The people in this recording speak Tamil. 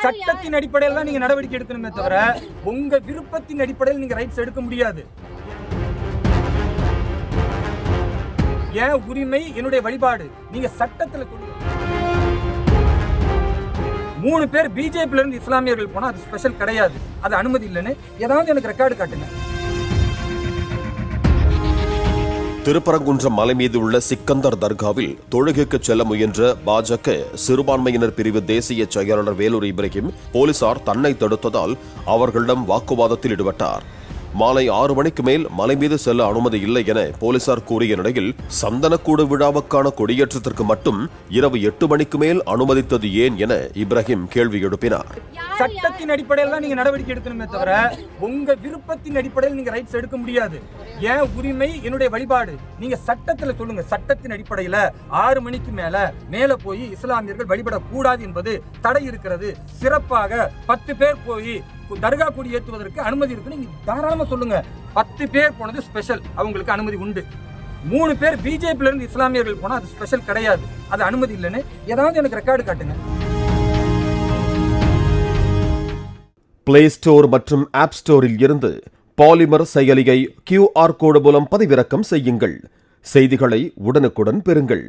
சட்டத்தின் அடிப்படையில் தான் நீங்க நடவடிக்கை எடுக்கணுமே தவிர உங்க விருப்பத்தின் அடிப்படையில் நீங்க ரைட்ஸ் எடுக்க முடியாது. என் உரிமை என்னுடைய வழிபாடு. நீங்க சட்டத்துல சொல்லுங்க. 3 பேர் பிஜேபியில இருந்து இஸ்லாமியர்கள் போனா அது ஸ்பெஷல் கிடையாது, அது அனுமதி இல்லைன்னு ஏதாவது எனக்கு ரெக்கார்டு காட்டுங்க. திருப்பரங்குன்றம் மலை மீது உள்ள சிக்கந்தர் தர்காவில் தொழுகைக்கு செல்ல முயன்ற பாஜக சிறுபான்மையினர் பிரிவு தேசிய செயலாளர் வேலூர் இப்ராஹிம் போலீசார் தன்னை தடுத்ததால் அவர்களிடம் வாக்குவாதத்தில் ஈடுபட்டார். மாலை 6 மணிக்கு மேல் மலை மீது செல்ல அனுமதி இல்லை என போலீசார் கூறிய நிலையில் சந்தனக்கூடு விழாவுக்கான கொடியேற்றத்திற்கு மட்டும் இரவு 8 மணிக்கு மேல் அனுமதித்தது ஏன் என இப்ராஹிம் கேள்வி எழுப்பினார். சட்டத்தின் அடிப்படையில் தான் நீங்க நடவடிக்கை எடுக்கணுமே தவிர உங்க விருப்பத்தின் அடிப்படையில் நீங்க ரைட்ஸ் எடுக்க முடியாது. என் உரிமை என்னுடைய வழிபாடு. நீங்க சட்டத்துல சொல்லுங்க. சட்டத்தின் அடிப்படையில 6 மணிக்கு மேல போய் இஸ்லாமியர்கள் வழிபடக்கூடாது என்பது தடை இருக்கிறது. சிறப்பாக 10 பேர் போய் தர்கா கொடி ஏற்றுவதற்கு அனுமதி இருக்கு. நீங்க தாராளமா சொல்லுங்க. 10 பேர் போனது ஸ்பெஷல், அவங்களுக்கு அனுமதி உண்டு. 3 பேர் பிஜேபியில இருந்து இஸ்லாமியர்கள் போனா அது ஸ்பெஷல் கிடையாது, அது அனுமதி இல்லைன்னு ஏதாவது எனக்கு ரெக்கார்டு காட்டுங்க. பிளே ஸ்டோர் மற்றும் ஆப் ஸ்டோரில் இருந்து பாலிமர் செயலியை QR கோடு மூலம் பதிவிறக்கம் செய்யுங்கள். செய்திகளை உடனுக்குடன் பெறுங்கள்.